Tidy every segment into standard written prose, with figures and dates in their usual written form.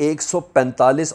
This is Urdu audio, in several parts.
145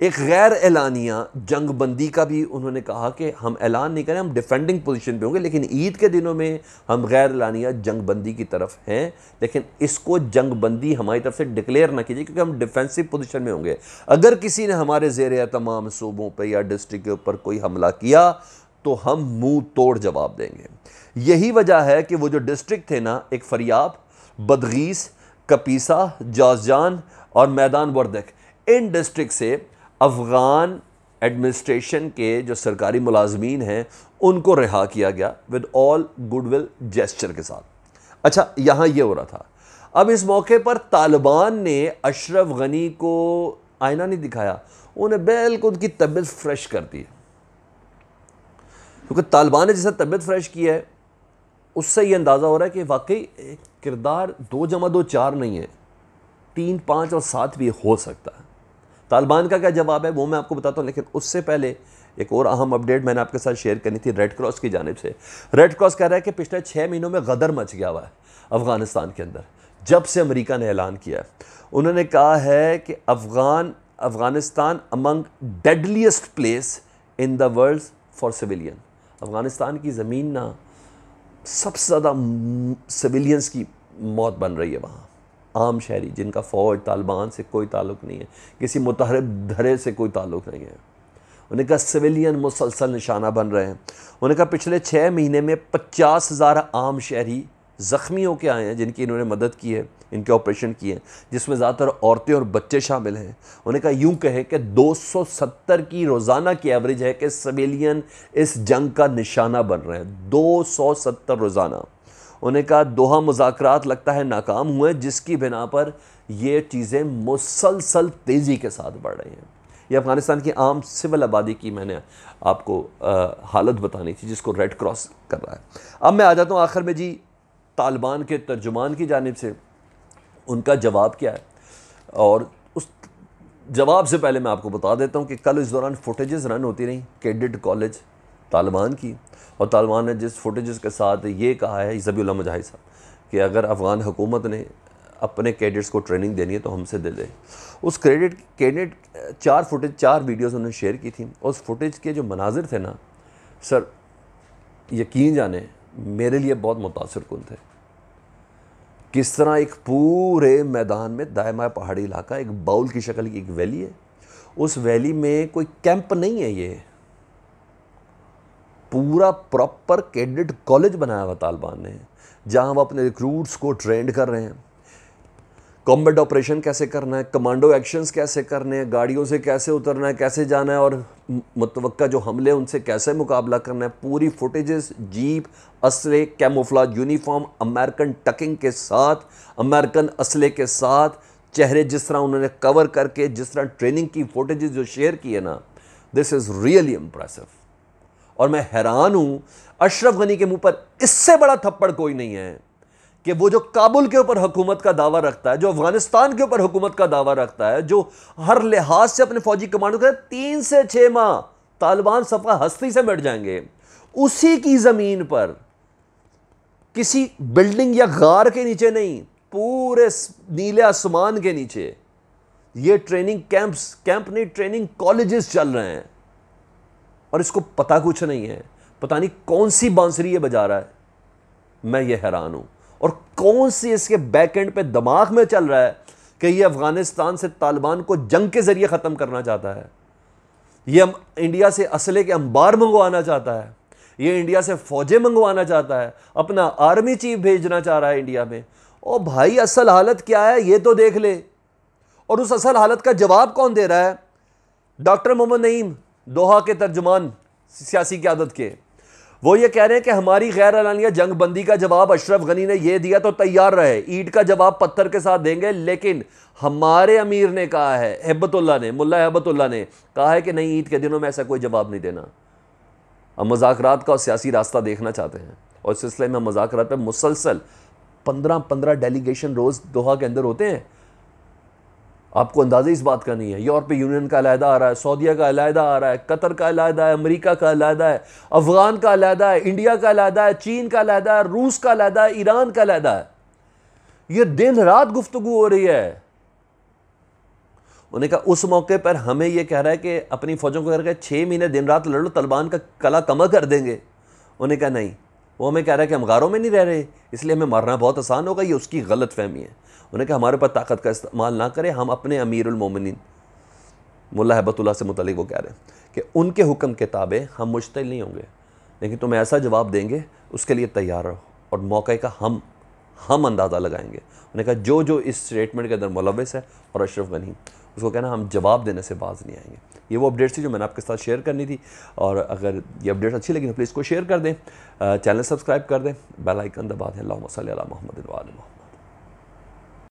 ایک غیر اعلانیہ جنگ بندی کا بھی انہوں نے کہا کہ ہم اعلان نہیں کریں، ہم ڈیفینڈنگ پوزیشن پہ ہوں گے، لیکن عید کے دنوں میں ہم غیر اعلانیہ جنگ بندی کی طرف ہیں، لیکن اس کو جنگ بندی ہماری طرف سے ڈکلیئر نہ کیجیے کیونکہ ہم ڈیفینسو پوزیشن میں ہوں گے۔ اگر کسی نے ہمارے زیر اہتمام صوبوں پہ یا ڈسٹرکٹ کے اوپر کوئی حملہ کیا تو ہم منہ توڑ جواب دیں گے۔ یہی وجہ ہے کہ وہ جو ڈسٹرکٹ تھے نا، ایک فریاب، بدغیس، کپیسا، جازجان اور میدان وردک، ان ڈسٹرکٹ سے افغان ایڈمنسٹریشن کے جو سرکاری ملازمین ہیں ان کو رہا کیا گیا with all good will gesture کے ساتھ۔ اچھا، یہاں یہ ہو رہا تھا۔ اب اس موقع پر طالبان نے اشرف غنی کو آئینہ نہیں دکھایا، انہیں بالکل ان کی طبیعت فریش کر دی، کیونکہ طالبان نے جیسا طبیعت فریش کی ہے اس سے یہ اندازہ ہو رہا ہے کہ واقعی کردار 2 + 2 4 نہیں ہے، 3 5 اور 7 بھی ہو سکتا ہے۔ طالبان کا کیا جواب ہے وہ میں آپ کو بتاتا ہوں، لیکن اس سے پہلے ایک اور اہم اپڈیٹ میں نے آپ کے ساتھ شیئر کرنی تھی ریڈ کراس کی جانب سے۔ ریڈ کراس کہہ رہا ہے کہ پچھلے 6 مہینوں میں غدر مچ گیا ہوا ہے افغانستان کے اندر، جب سے امریکہ نے اعلان کیا ہے۔ انہوں نے کہا ہے کہ Afghanistan among deadliest place in the world for civilian, Afghanistan کی زمین نا سب سے زیادہ سویلینز کی موت بن رہی ہے وہاں، عام شہری جن کا فوج طالبان سے کوئی تعلق نہیں ہے، کسی متحرک دھڑے سے کوئی تعلق نہیں ہے، انہوں نے کہا سویلین مسلسل نشانہ بن رہے ہیں۔ انہوں نے کہا پچھلے 6 مہینے میں 50,000 عام شہری زخمی ہو کے آئے ہیں جن کی انہوں نے مدد کی ہے، ان کے آپریشن کیے ہیں، جس میں زیادہ تر عورتیں اور بچے شامل ہیں۔ انہوں نے کہا یوں کہے کہ 270 کی روزانہ کی ایوریج ہے کہ سویلین اس جنگ کا نشانہ بن رہے ہیں، 270 روزانہ۔ انہوں نے کہا دوحہ مذاکرات لگتا ہے ناکام ہوئے، جس کی بنا پر یہ چیزیں مسلسل تیزی کے ساتھ بڑھ رہی ہیں۔ یہ افغانستان کی عام سول آبادی کی میں نے آپ کو حالت بتانی تھی جس کو ریڈ کراس کر رہا ہے۔ اب میں آ جاتا ہوں آخر میں جی طالبان کے ترجمان کی جانب سے ان کا جواب کیا ہے، اور اس جواب سے پہلے میں آپ کو بتا دیتا ہوں کہ کل اس دوران فوٹیجز رن ہوتی رہیں کیڈٹ کالج طالبان کی، اور طالبان نے جس فوٹیجز کے ساتھ یہ کہا ہے ذبیح اللہ مجاہد صاحب کہ اگر افغان حکومت نے اپنے کیڈٹس کو ٹریننگ دینی ہے تو ہم سے دے دے۔ اس کیڈٹ 4 ویڈیوز انہوں نے شیئر کی تھیں، اور اس فوٹیج کے جو مناظر تھے نا سر، یقین جانیں میرے لیے بہت متاثر کن تھے۔ کس طرح ایک پورے میدان میں دائیں پہاڑی علاقہ، ایک باؤل کی شکل کی ایک ویلی ہے، اس ویلی میں کوئی کیمپ نہیں ہے، یہ پورا پراپر کیڈٹ کالج بنایا ہوا طالبان نے، جہاں وہ اپنے ریکروٹس کو ٹرینڈ کر رہے ہیں، کمبیٹ آپریشن کیسے کرنا ہے، کمانڈو ایکشنز کیسے کرنے ہیں، گاڑیوں سے کیسے اترنا ہے، کیسے جانا ہے، اور متوقع جو حملے ان سے کیسے مقابلہ کرنا ہے۔ پوری فوٹیجز، جیپ، اسلحے، کیموفلاج یونیفارم، امریکن ٹکنگ کے ساتھ، امریکن اسلحے کے ساتھ، چہرے جس طرح انہوں نے کور کر کے جس طرح ٹریننگ کی فوٹیجز جو شیئر کی ہے نا، دس از ریئلی امپریسو۔ اور میں حیران ہوں اشرف غنی کے منہ پر اس سے بڑا تھپڑ کوئی نہیں ہے کہ وہ جو کابل کے اوپر حکومت کا دعویٰ رکھتا ہے، جو افغانستان کے اوپر حکومت کا دعویٰ رکھتا ہے، جو ہر لحاظ سے اپنے فوجی کمانڈو کے 3 سے 6 ماہ طالبان صفحہ ہستی سے مٹ جائیں گے، اسی کی زمین پر کسی بلڈنگ یا غار کے نیچے نہیں، پورے نیلے آسمان کے نیچے یہ ٹریننگ کیمپ نہیں، ٹریننگ کالجز چل رہے ہیں، اور اس کو پتہ کچھ نہیں ہے، پتہ نہیں کون سی بانسری یہ بجا رہا ہے۔ میں یہ حیران ہوں، اور کون سی اس کے بیک اینڈ پہ دماغ میں چل رہا ہے کہ یہ افغانستان سے طالبان کو جنگ کے ذریعے ختم کرنا چاہتا ہے، یہ انڈیا سے اسلحے کے انبار منگوانا چاہتا ہے، یہ انڈیا سے فوجیں منگوانا چاہتا ہے، اپنا آرمی چیف بھیجنا چاہ رہا ہے انڈیا میں۔ او بھائی اصل حالت کیا ہے یہ تو دیکھ لے، اور اس اصل حالت کا جواب کون دے رہا ہے؟ ڈاکٹر محمد نعیم، دوحہ کے ترجمان سیاسی قیادت کے، وہ یہ کہہ رہے ہیں کہ ہماری غیر اعلانیہ جنگ بندی کا جواب اشرف غنی نے یہ دیا تو تیار رہے، اینٹ کا جواب پتھر کے ساتھ دیں گے، لیکن ہمارے امیر نے کہا ہے، ہیبت اللہ نے، ملا ہیبت اللہ نے کہا ہے کہ نہیں، عید کے دنوں میں ایسا کوئی جواب نہیں دینا۔ ہم مذاکرات کا سیاسی راستہ دیکھنا چاہتے ہیں، اور اس سلسلے میں مذاکرات پہ مسلسل 15 ڈیلیگیشن روز دوحہ کے اندر ہوتے ہیں۔ آپ کو اندازہ اس بات کا نہیں ہے، یورپی یونین کا علیحدہ آ رہا ہے، سعودیہ کا علیحدہ آ رہا ہے، قطر کا علیحدہ ہے، امریکہ کا علیحدہ ہے، افغان کا علیحدہ ہے، انڈیا کا علیحدہ ہے، چین کا علیحدہ ہے، روس کا علیحدہ ہے، ایران کا علیحدہ ہے۔ یہ دن رات گفتگو ہو رہی ہے۔ انہوں نے کہا اس موقع پر ہمیں یہ کہہ رہا ہے کہ اپنی فوجوں کو کہہ رہا ہے 6 مہینے دن رات لڑ لو، طالبان کا کلا کما کر دیں گے. انہوں نے کہا نہیں، وہ ہمیں کہہ رہا ہے کہ ہم غاروں میں نہیں رہ رہے اس لیے ہمیں مرنا بہت آسان ہوگا. یہ اس کی غلط فہمی ہے. انہوں نے کہا ہمارے پاس طاقت کا استعمال نہ کرے. ہم اپنے امیر المومنین ملا ہیبت اللہ سے متعلق وہ کہہ رہے ہیں کہ ان کے حکم کے تابع ہم مشتعل نہیں ہوں گے، لیکن تمہیں ایسا جواب دیں گے اس کے لیے تیار رہو، اور موقع کا ہم اندازہ لگائیں گے. انہوں نے کہا جو اس اسٹیٹمنٹ کے اندر ملوث ہے اور اشرف غنی اس کو کہنا ہم جواب دینے سے باز نہیں آئیں گے. یہ وہ اپڈیٹس تھی جو میں نے آپ کے ساتھ شیئر کرنی تھی، اور اگر یہ اپڈیٹس اچھی لگی تو پلیز کو شیئر کر دیں، چینل سبسکرائب کر دیں، بیل آئیکن دبا دیں. اللہم صلی علی محمد و آل محمد.